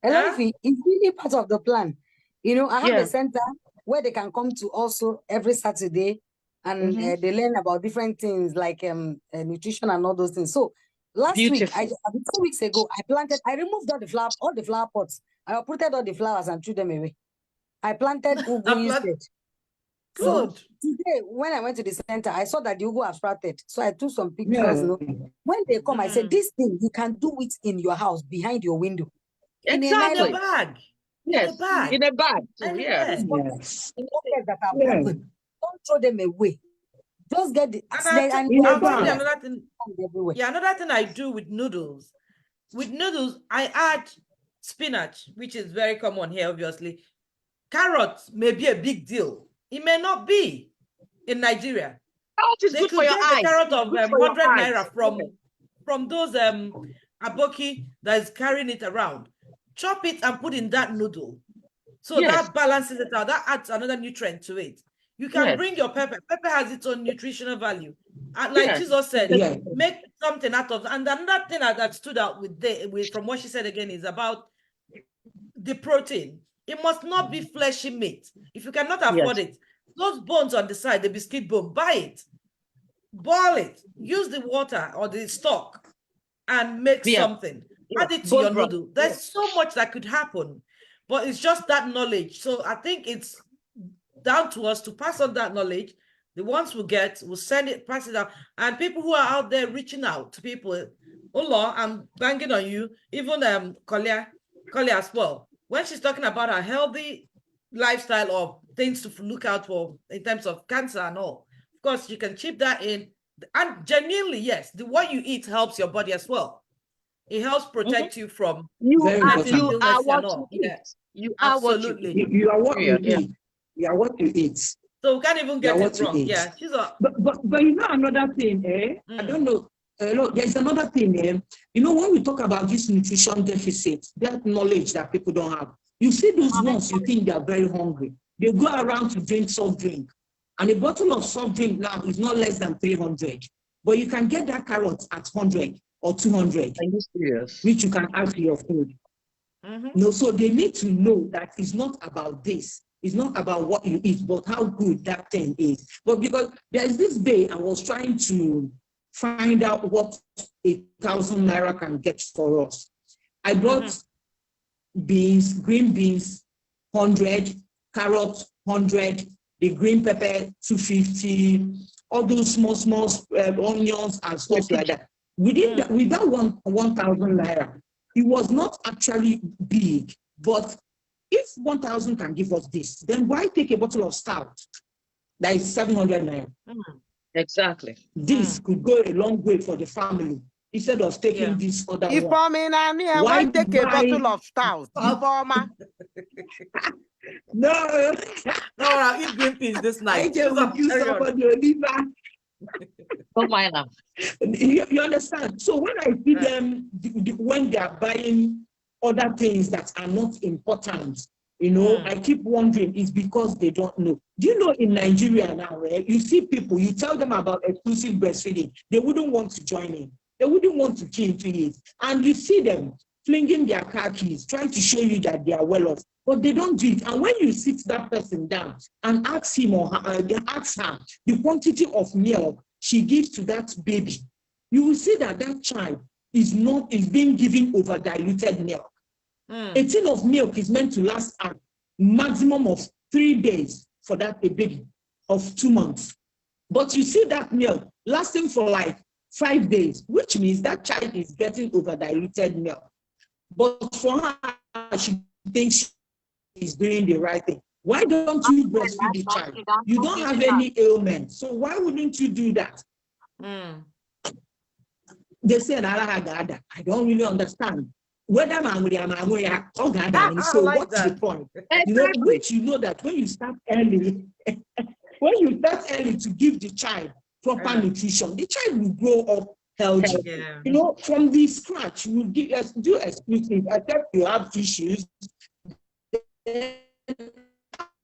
It's really part of the plan. I have a center where they can come to also every Saturday, and they learn about different things like nutrition and all those things. So last week, 2 weeks ago, I removed all the flower pots. I uprooted all the flowers and threw them away. I planted ugu instead. So today, when I went to the center, I saw that the ugu have sprouted. So I took some pictures. When they come, I said, this thing, you can do it in your house, behind your window.
Exactly.
In a bag.
Yes. In a bag.
Yes. That are open. Don't throw them away. Just get the
another thing. Yeah, another thing I do with noodles. With noodles, I add spinach, which is very common here, obviously. carrots may be a big deal. It may not be in Nigeria.
Carrot is
They
good
could
for your
get a
eyes.
carrot of
Good for your
100
eyes.
naira from those aboki that is carrying it around. Chop it and put in that noodle. So
Yes.
that balances it out. That adds another nutrient to it. You can
Yes.
bring your pepper. Pepper has its own nutritional value. And like
Yes.
Chizo said,
Yeah.
make something out of. And another thing that stood out from what she said again is about the protein. It must not be fleshy meat. If you cannot afford it, those bones on the side, the biscuit bone, buy it, boil it, use the water or the stock, and make something. Add it to your noodle. There's so much that could happen, but it's just that knowledge. So I think it's down to us to pass on that knowledge. The ones we get, we'll send it, pass it out. And people who are out there reaching out to people, Ola, I'm banging on you, even Kolia as well. When she's talking about a healthy lifestyle or things to look out for in terms of cancer and all, of course, you can chip that in. And genuinely, yes, what you eat helps your body as well. It helps protect you from
You are what you
eat.
You are
absolutely.
what you eat.
You are what you
Yeah.
eat. You are what you eat.
So we can't even get it wrong. Yeah, she's a.
But you know another thing, I don't know. Look, there's another thing, You know, when we talk about this nutrition deficit, that knowledge that people don't have, you see those ones you think they are very hungry. They go around to drink soft drink, and a bottle of soft drink now is not less than 300. But you can get that carrot at 100 or 200,
Are you serious?
which you can add to your food. No, so they need to know that it's not about this. It's not about what you eat, but how good that thing is. But because there's this day I was trying to find out what 1,000 naira can get for us. I brought beans, green beans, 100, carrots, 100, the green pepper, 250, all those small onions and stuff like that. Within that, with that 1,000 naira, it was not actually big, but if 1,000 can give us this, then why take a bottle of stout that is 700 naira?
Exactly.
This could go a long way for the family instead of taking this other
If
one.
Why take a bottle of stout?
No.
No, I'll eat green peas this night.
I just accuse somebody, Oliver.
Don't mind them.
You understand? So when I see them, when they are buying other things that are not important, you know, I keep wondering, it's because they don't know. Do you know in Nigeria now, you see people, you tell them about exclusive breastfeeding, they wouldn't want to join in. They wouldn't want to key into it. And you see them flinging their car keys, trying to show you that they are well off, but they don't do it. And when you sit that person down and ask him or her, ask her the quantity of milk she gives to that baby, you will see that that child is being given over diluted milk. A tin of milk is meant to last a maximum of 3 days for that baby of 2 months. But you see that milk lasting for like 5 days, which means that child is getting over diluted milk. But for her, she thinks she's doing the right thing. Why don't you breastfeed the child? You don't have any ailment, so why wouldn't you do that? They say, I don't really understand. Whether I'm angry, so what's the point? You know, which you know that when you start early, to give the child proper nutrition, the child will grow up healthy. You know, from the scratch, you do exclusive, except you have issues.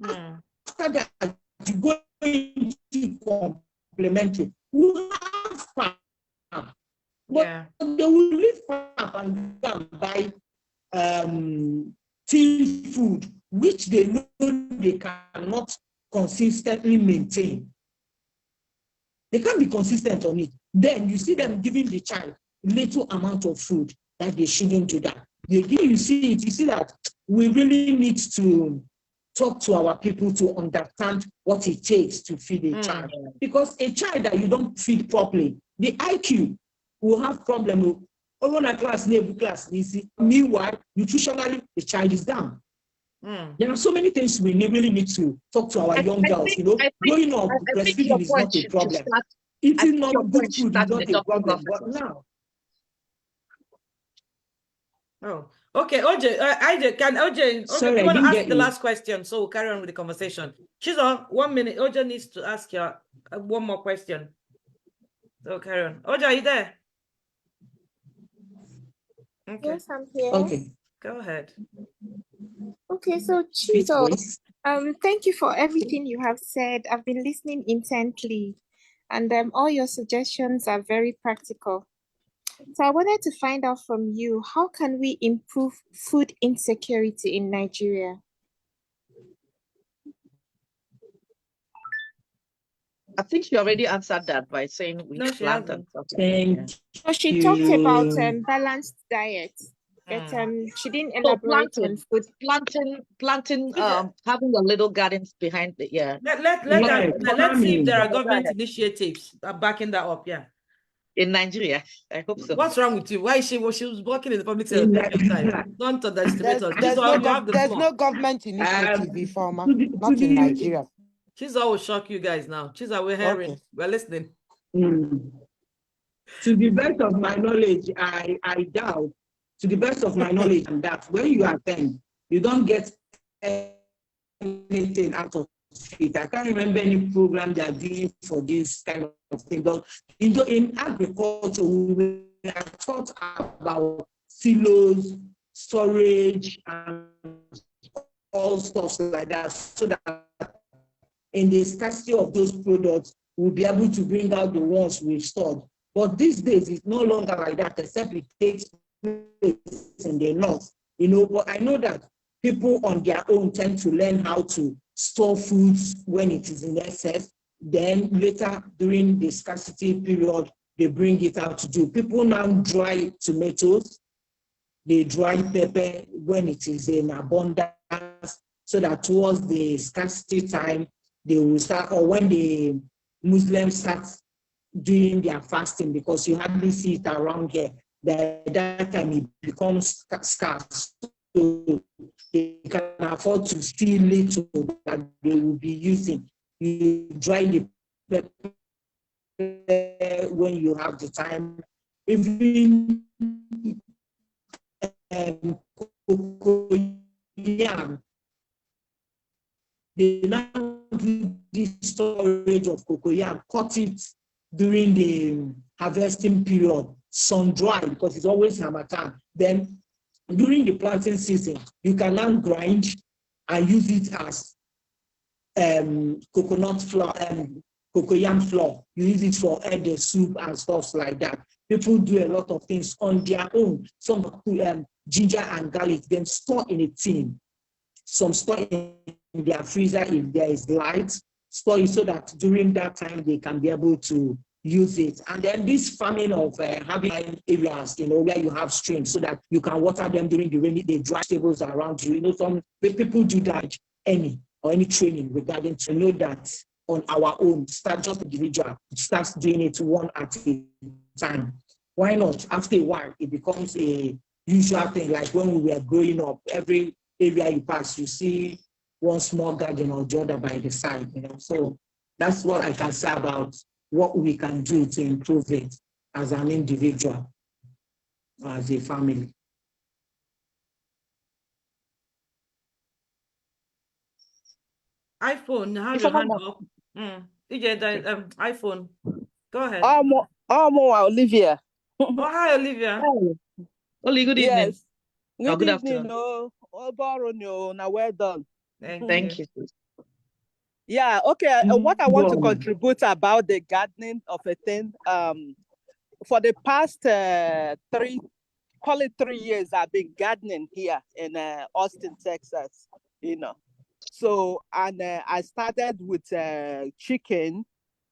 After that, you go into complementary. You have fun. But they will leave farm and go and buy tin food, which they know they cannot consistently maintain. They can't be consistent on it. Then you see them giving the child little amount of food that they shouldn't do that. You see that we really need to talk to our people to understand what it takes to feed a child. Because a child that you don't feed properly, the IQ will have problem with class. Meanwhile, nutritionally, the child is down. There are so many things we really need to talk to our young girls. You know, growing up, breastfeeding is not a problem. Eating not good food is not a problem. But now,
Okay, OJ, OJ,
Sorry,
you
I
want to
didn't
ask
get
the
you.
last question, so we'll carry on with the conversation. Chizoba, 1 minute. OJ needs to ask you one more question. So carry on. OJ, are you there? Okay.
Yes, I'm here.
Okay.
Go ahead.
Okay, so
Speak,
Chizo,
please.
thank you for everything you have said. I've been listening intently, and all your suggestions are very practical. So I wanted to find out from you, how can we improve food insecurity in Nigeria?
I think she already answered that by saying we
No, she
plant and
hasn't.
stuff like that. Yeah.
So she talked about
you.
balanced diet, but she didn't
So
elaborate on food.
planting, having a little gardens behind the, yeah.
Let's see if there are
Go
government
ahead.
initiatives backing that up. Yeah.
In Nigeria, I hope so.
What's wrong with you? Why is she was working in the public sector
In
plenty of time?
Nigeria.
Don't underestimate us.
There's
Chizoba, you have the
there's
floor.
no government initiative,
To
Ifeoma,
the,
not
to
in
the,
Nigeria.
Chizoba will shock you guys now. Chizoba, we're hearing.
Okay.
We're listening.
To the best of my knowledge, I doubt, to the best of my knowledge, and that when you attend, you don't get anything out of it. I can't remember any program they are doing for this kind of thing. But in agriculture, we are taught about silos, storage, and all stuff like that, so that in the scarcity of those products, we'll be able to bring out the ones we've stored. But these days, it's no longer like that, except it takes place in the north. But I know that people on their own tend to learn how to store foods when it is in excess. Then later, during the scarcity period, they bring it out to do. People now dry tomatoes, they dry pepper when it is in abundance, so that towards the scarcity time, they will start, or when the Muslims start doing their fasting, because you hardly see it around here. By that time, it becomes scarce. So they can afford to steal little that they will be using. You dry the pepper when you have the time. Even cocoyam, they now do this storage of cocoyam, cut it during the harvesting period, sun dry, because it's always Harmattan. Then during the planting season, you can now grind and use it as coconut flour, cocoyam flour. You use it for egg soup and stuff like that. People do a lot of things on their own. Some ginger and garlic, then store in a tin. Some store in their freezer if there is light. Store it so that during that time they can be able to use it. And then this farming of having areas, where you have streams, so that you can water them during the rainy day, dry tables around you. Some people do that any training regarding to know that on our own, start just individual, starts doing it one at a time. Why not? After a while, it becomes a usual thing. Like when we were growing up, every area you pass, you see one small garden or the other by the side. So that's what I can say about what we can do to improve it as an individual, as a family.
iPhone, have your hand up. iPhone. Go ahead.
Olivia.
Oh, hi, Olivia.
Oli, good evening.
Yes. Good evening. Well done.
Thank you.
Yeah, okay. What I want to contribute about the gardening of a thing, for the past 3 years, I've been gardening here in Austin, Texas, So, and I started with chicken,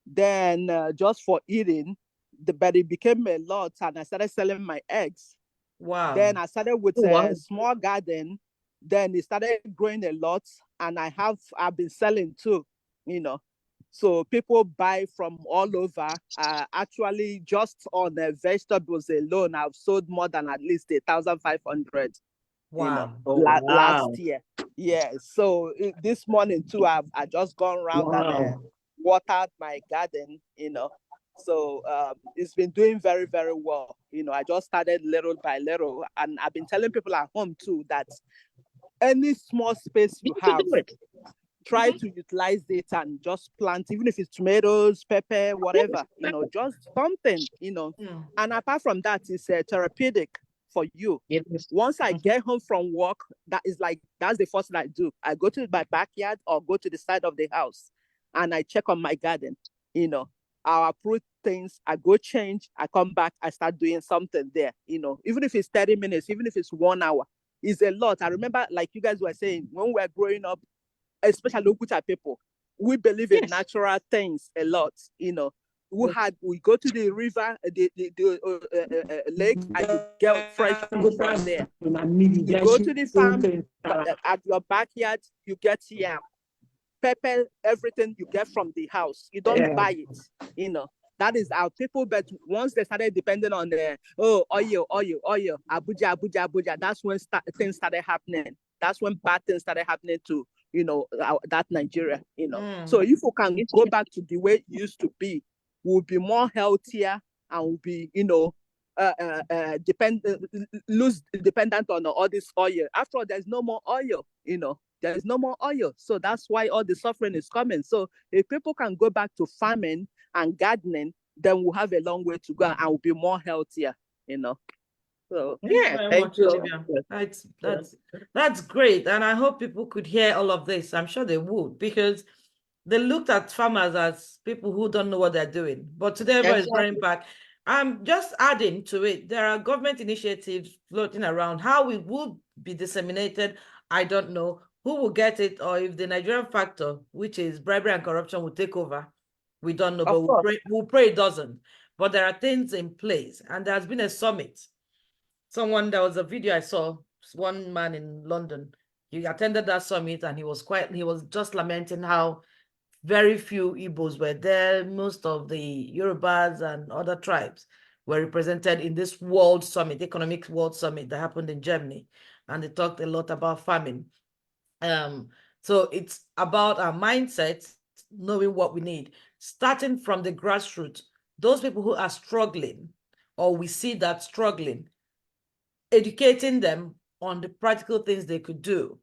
then just for eating, but it became a lot, and I started selling my eggs.
Wow.
Then I started with a small garden, then it started growing a lot, and I've been selling too, So people buy from all over. Actually, just on the vegetables alone, I've sold more than at least 1,500.
Wow.
Last year. Yeah. So this morning too, I just gone around and watered my garden. So it's been doing very, very well. You know, I just started little by little, and I've been telling people at home too that any small space you have, try to utilize it and just plant, even if it's tomatoes, pepper, whatever, you know, just something, you know. And apart from that, it's therapeutic for you. Once I get home from work, that's the first thing I do. I go to my backyard or go to the side of the house and I check on my garden, you know. I uproot things, I go change, I come back, I start doing something there, you know. Even if it's 30 minutes, even if it's 1 hour, it's a lot. I remember, like you guys were saying, when we were growing up, especially Okuta people, we believe in natural things a lot, you know. We go to the river, the lake, and you get fresh food from there. You go to the farm, at your backyard, you get yam, pepper, everything you get from the house. You don't buy it, you know. That is our people. But once they started depending on the oil, Abuja, that's when things started happening. That's when bad things started happening to, you know, that Nigeria, you know. So if we can go back to the way it used to be, we'll be more healthier and we'll be, you know, lose dependent on all this oil. After all, there's no more oil, you know. There's no more oil. So that's why all the suffering is coming. So if people can go back to farming and gardening, then we'll have a long way to go and we'll be more healthier, you know. So
Thank you very much, Olivia. That's great. And I hope people could hear all of this. I'm sure they would, because they looked at farmers as people who don't know what they're doing. But today everybody's bringing back. I'm just adding to it. There are government initiatives floating around. How it will be disseminated, I don't know. Who will get it, or if the Nigerian factor, which is bribery and corruption, will take over, we don't know. But we'll pray it doesn't. But there are things in place, and there has been a summit. There was a video I saw, one man in London. He attended that summit and he was just lamenting how very few Igbos were there. Most of the Yorubas and other tribes were represented in this World Summit, Economic World Summit that happened in Germany. And they talked a lot about farming. So it's about our mindset, knowing what we need, starting from the grassroots. Those people who are struggling, or we see that struggling, educating them on the practical things they could do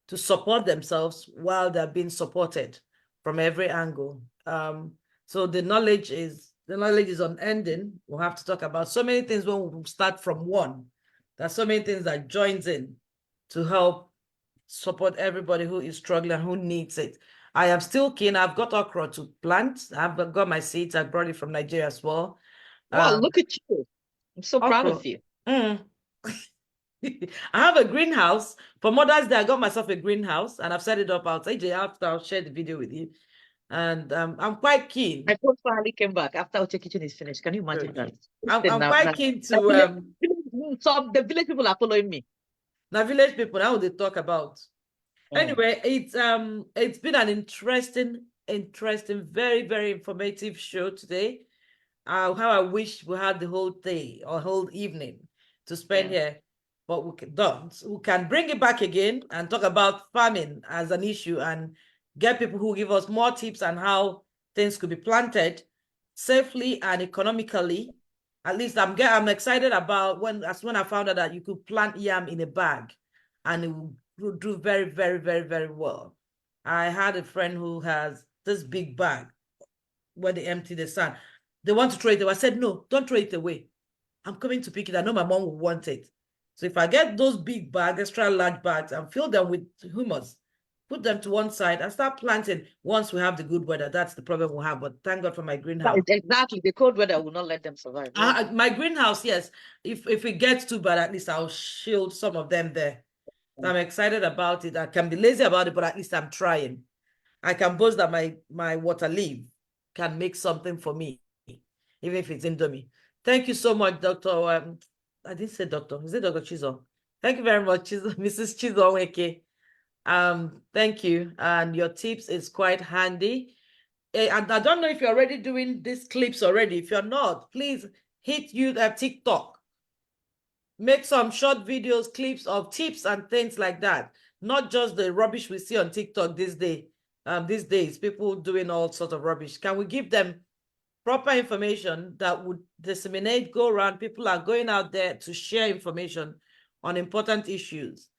to support themselves while they're being supported from every angle. So the knowledge is unending. We'll have to talk about so many things when we start from one. There's so many things that joins in to help support everybody who is struggling, who needs it. I am still keen. I've got okra to plant. I've got my seeds. I brought it from Nigeria as well.
Wow, look at you. I'm so proud of you.
I have a greenhouse. For Mother's Day, I got myself a greenhouse and I've set it up outside. I'll share the video with you. And I'm quite keen.
My phone finally came back after our kitchen is finished. Can you imagine that?
I'm quite keen to...
So the village people are following me.
Now, village people, how they talk about. Anyway, it's been an interesting, very, very informative show today. How I wish we had the whole day or whole evening to spend here, but we don't. We can bring it back again and talk about farming as an issue and get people who give us more tips on how things could be planted safely and economically. At least I'm excited about when I found out that you could plant yam in a bag and it will do very, very, very, very well. I had a friend who has this big bag where they empty the sand. They want to throw it away. I said, no, don't throw it away. I'm coming to pick it. I know my mom will want it. So if I get those big bags, extra large bags, and fill them with humus, put them to one side and start planting once we have the good weather. That's the problem we'll have. But thank God for my greenhouse.
Exactly. The cold weather will not let them survive.
My greenhouse, yes. If it gets too bad, at least I'll shield some of them there. So I'm excited about it. I can be lazy about it, but at least I'm trying. I can boast that my water leaf can make something for me, even if it's Indomie. Thank you so much, Dr. I didn't say doctor. Is it Dr. Chizo? Thank you very much, Mrs. Chizoba Nweke. Thank you. And your tips is quite handy. And I don't know if you're already doing these clips already. If you're not, please hit TikTok. Make some short videos, clips of tips and things like that. Not just the rubbish we see on TikTok these days. People doing all sorts of rubbish. Can we give them proper information that would disseminate, go around. People are going out there to share information on important issues.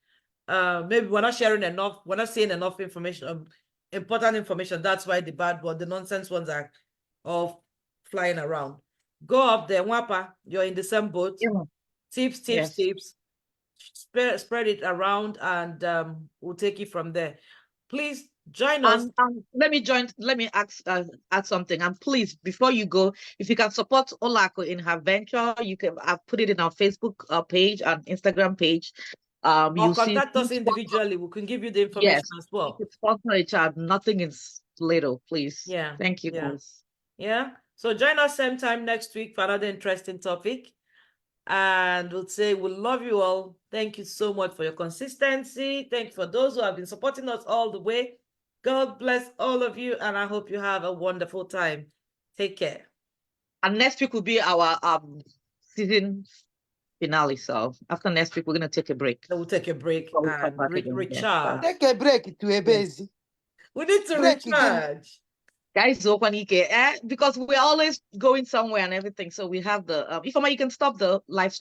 Maybe we're not sharing enough, we're not saying enough information, important information. That's why the bad one, the nonsense ones are all flying around. Go up there, Wapa, you're in the same boat.
Yeah.
Tips, spread it around, and we'll take it from there. Please join us.
Let me add something. And please, before you go, if you can support Uloaku in her venture, you can. I've put it in our Facebook page and Instagram page.
Or
you
contact us individually. We can give you the information as well.
Sponsor a child. Nothing is little, please.
Yeah.
Thank you, guys.
Yeah. So join us same time next week for another interesting topic. And we'll say we love you all. Thank you so much for your consistency. Thank you for those who have been supporting us all the way. God bless all of you, and I hope you have a wonderful time. Take care.
And next week will be our season finale. So after next week, we're gonna take a break.
So we'll take a break and recharge.
Take a break to a busy.
We need to
Break
recharge.
Guys, because we're always going somewhere and everything. So we have the if you can stop the live